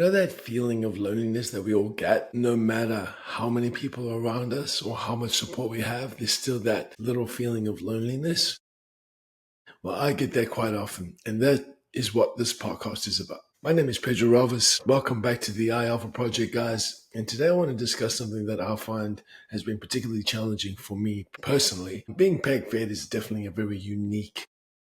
know that feeling of loneliness that we all get, no matter how many people are around us or how much support we have, there's still that little feeling of loneliness. Well, I get that quite often, and that is what this podcast is about. My name is Pedro Relvas. Welcome back to the iAlpha project, guys. And today I want to discuss something that I find has been particularly challenging for me personally. Being peg fed is definitely a very unique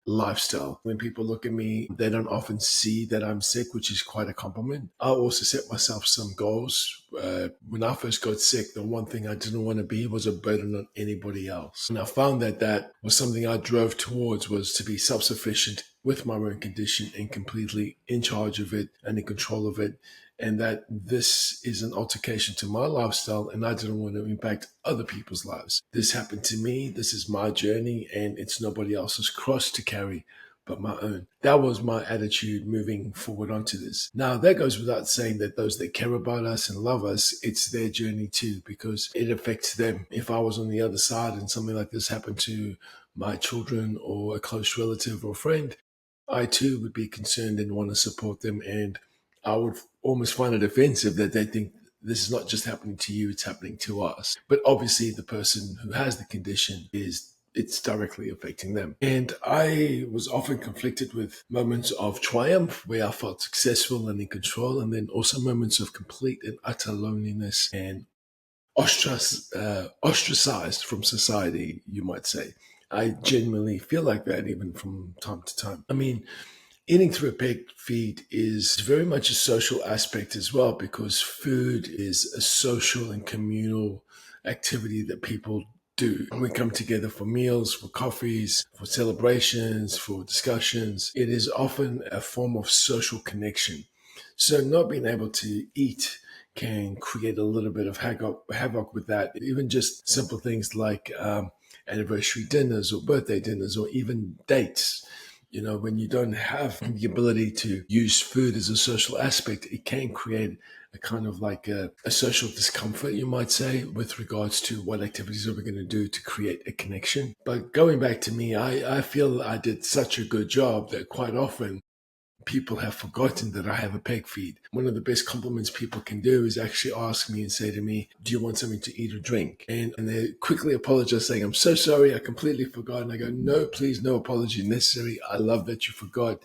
lifestyle. When people look at me, they don't often see that I'm sick, which is quite a compliment. I also set myself some goals. When I first got sick, the one thing I didn't want to be was a burden on anybody else. And I found that that was something I drove towards, was to be self-sufficient with my own condition and completely in charge of it and in control of it, and that this is an altercation to my lifestyle and I didn't want to impact other people's lives. This happened to me. This is my journey and it's nobody else's cross to carry but my own. That was my attitude moving forward onto this. Now, that goes without saying that those that care about us and love us, it's their journey too, because it affects them. If I was on the other side and something like this happened to my children or a close relative or friend, I too would be concerned and want to support them. And I would almost find it offensive that they think this is not just happening to you, it's happening to us. But obviously the person who has the condition it's directly affecting them. And I was often conflicted with moments of triumph where I felt successful and in control, and then also moments of complete and utter loneliness and ostracized from society, you might say. I genuinely feel like that even from time to time. I mean, eating through a peg feed is very much a social aspect as well, because food is a social and communal activity that people do. We come together for meals, for coffees, for celebrations, for discussions. It is often a form of social connection. So not being able to eat can create a little bit of havoc with that. Even just simple things like anniversary dinners or birthday dinners or even dates. You know, when you don't have the ability to use food as a social aspect, it can create a kind of like a social discomfort, you might say, with regards to what activities are we going to do to create a connection. But going back to me, I feel I did such a good job that quite often people have forgotten that I have a peg feed. One of the best compliments people can do is actually ask me and say to me, do you want something to eat or drink? And they quickly apologize saying, I'm so sorry, I completely forgot. And I go, no, please, no apology necessary. I love that you forgot.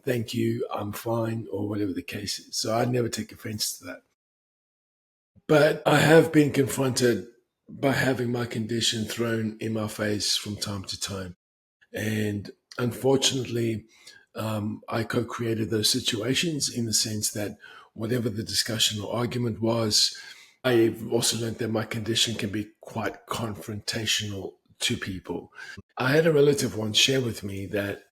Thank you, I'm fine, or whatever the case is. So I never take offense to that. But I have been confronted by having my condition thrown in my face from time to time. And unfortunately, I co created those situations in the sense that whatever the discussion or argument was, I've also learned that my condition can be quite confrontational to people. I had a relative once share with me that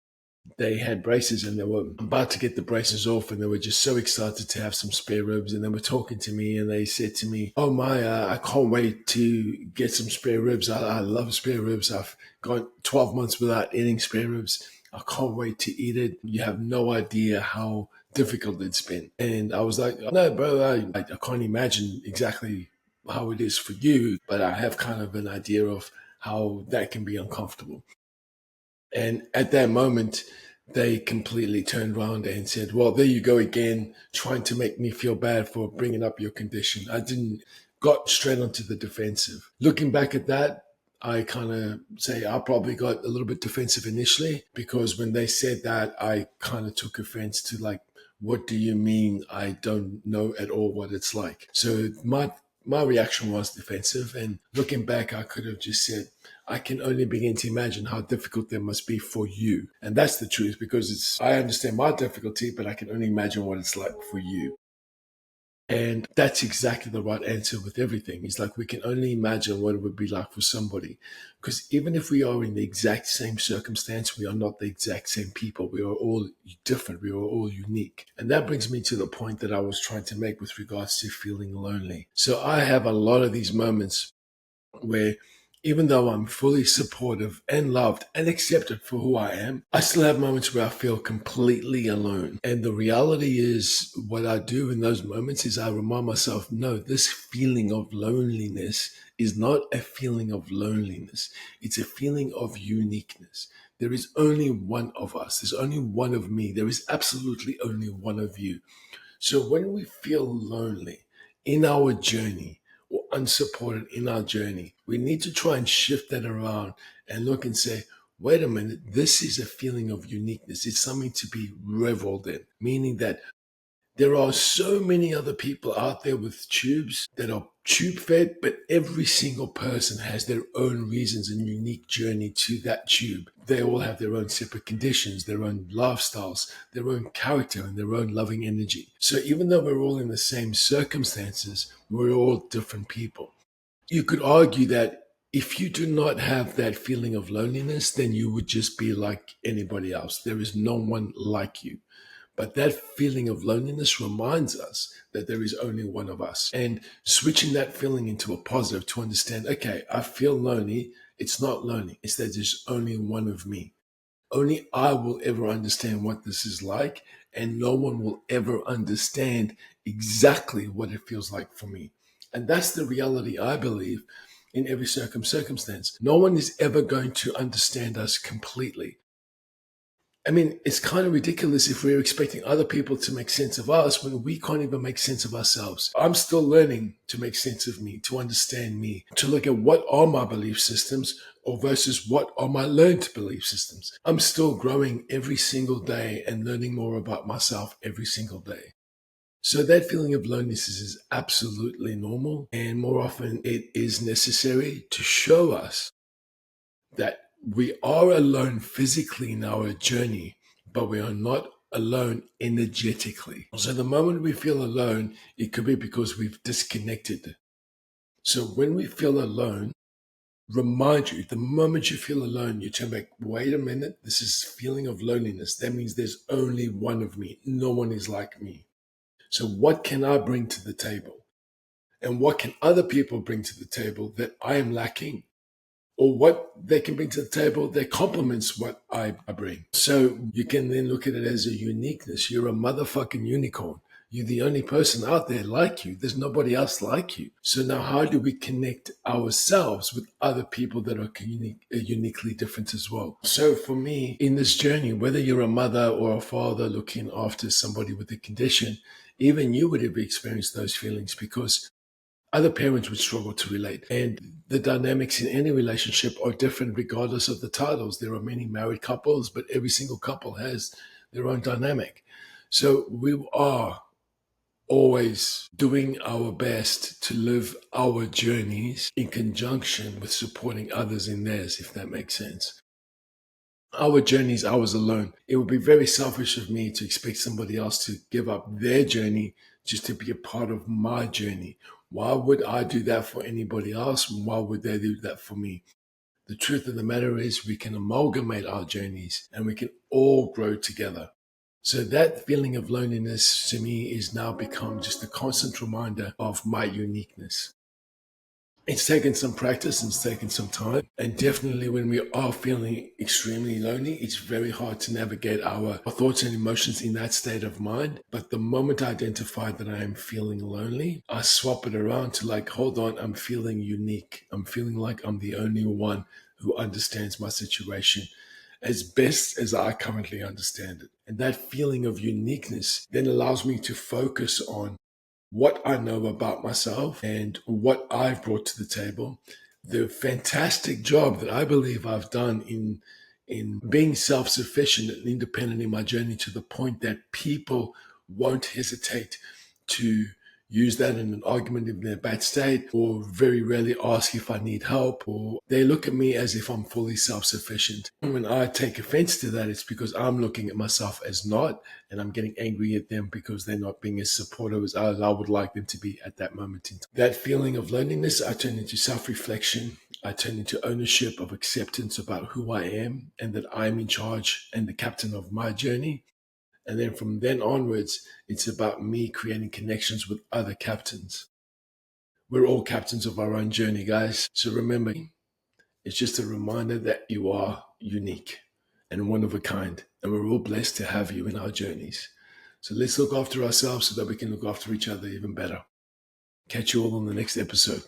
they had braces and they were about to get the braces off and they were just so excited to have some spare ribs, and they were talking to me and they said to me, oh my, I can't wait to get some spare ribs. I love spare ribs. I've gone 12 months without eating spare ribs. I can't wait to eat it. You have no idea how difficult it's been. And I was like, no, bro, I can't imagine exactly how it is for you, but I have kind of an idea of how that can be uncomfortable. And at that moment, they completely turned around and said, well, there you go again, trying to make me feel bad for bringing up your condition. I didn't, got straight onto the defensive. Looking back at that, I kind of say I probably got a little bit defensive initially, because when they said that, I kind of took offense to like, what do you mean I don't know at all what it's like? So my reaction was defensive. And looking back, I could have just said, I can only begin to imagine how difficult that must be for you. And that's the truth, because I understand my difficulty, but I can only imagine what it's like for you. And that's exactly the right answer with everything. It's like we can only imagine what it would be like for somebody. Because even if we are in the exact same circumstance, we are not the exact same people. We are all different. We are all unique. And that brings me to the point that I was trying to make with regards to feeling lonely. So I have a lot of these moments where even though I'm fully supportive and loved and accepted for who I am, I still have moments where I feel completely alone. And the reality is, what I do in those moments is I remind myself, no, this feeling of loneliness is not a feeling of loneliness. It's a feeling of uniqueness. There is only one of us. There's only one of me. There is absolutely only one of you. So when we feel lonely in our journey or unsupported in our journey, we need to try and shift that around and look and say, wait a minute, this is a feeling of uniqueness. It's something to be reveled in, meaning that there are so many other people out there with tubes that are tube fed, but every single person has their own reasons and unique journey to that tube. They all have their own separate conditions, their own lifestyles, their own character, and their own loving energy. So even though we're all in the same circumstances, we're all different people. You could argue that if you do not have that feeling of loneliness, then you would just be like anybody else. There is no one like you. But that feeling of loneliness reminds us that there is only one of us. And switching that feeling into a positive to understand, okay, I feel lonely. It's not lonely. It's that there's only one of me. Only I will ever understand what this is like, and no one will ever understand exactly what it feels like for me. And that's the reality, I believe, in every circumstance. No one is ever going to understand us completely. I mean, it's kind of ridiculous if we're expecting other people to make sense of us when we can't even make sense of ourselves. I'm still learning to make sense of me, to understand me, to look at what are my belief systems or versus what are my learned belief systems. I'm still growing every single day and learning more about myself every single day. So that feeling of loneliness is absolutely normal, and more often it is necessary to show us that we are alone physically in our journey, but we are not alone energetically. So the moment we feel alone, it could be because we've disconnected. So when we feel alone, remind you, the moment you feel alone, you turn back, wait a minute, this is feeling of loneliness. That means there's only one of me. No one is like me. So what can I bring to the table? And what can other people bring to the table that I am lacking? Or what they can bring to the table that complements what I bring. So you can then look at it as a uniqueness. You're a motherfucking unicorn. You're the only person out there like you. There's nobody else like you. So now how do we connect ourselves with other people that are uniquely different as well? So for me, in this journey, whether you're a mother or a father looking after somebody with a condition, even you would have experienced those feelings because other parents would struggle to relate. And the dynamics in any relationship are different regardless of the titles. There are many married couples, but every single couple has their own dynamic. So we are always doing our best to live our journeys in conjunction with supporting others in theirs, if that makes sense. Our journeys, ours alone. It would be very selfish of me to expect somebody else to give up their journey just to be a part of my journey. Why would I do that for anybody else? Why would they do that for me? The truth of the matter is we can amalgamate our journeys and we can all grow together. So that feeling of loneliness to me is now become just a constant reminder of my uniqueness. It's taken some practice and it's taken some time. And definitely when we are feeling extremely lonely, it's very hard to navigate our thoughts and emotions in that state of mind. But the moment I identify that I am feeling lonely, I swap it around to like, hold on, I'm feeling unique. I'm feeling like I'm the only one who understands my situation as best as I currently understand it. And that feeling of uniqueness then allows me to focus on what I know about myself and what I've brought to the table, the fantastic job that I believe I've done in being self-sufficient and independent in my journey to the point that people won't hesitate to use that in an argument if they're in a bad state, or very rarely ask if I need help, or they look at me as if I'm fully self-sufficient. And when I take offense to that, it's because I'm looking at myself as not, and I'm getting angry at them because they're not being as supportive as I would like them to be at that moment in time. That feeling of loneliness, I turn into self-reflection. I turn into ownership of acceptance about who I am and that I'm in charge and the captain of my journey. And then from then onwards, it's about me creating connections with other captains. We're all captains of our own journey, guys. So remember, it's just a reminder that you are unique and one of a kind. And we're all blessed to have you in our journeys. So let's look after ourselves so that we can look after each other even better. Catch you all on the next episode.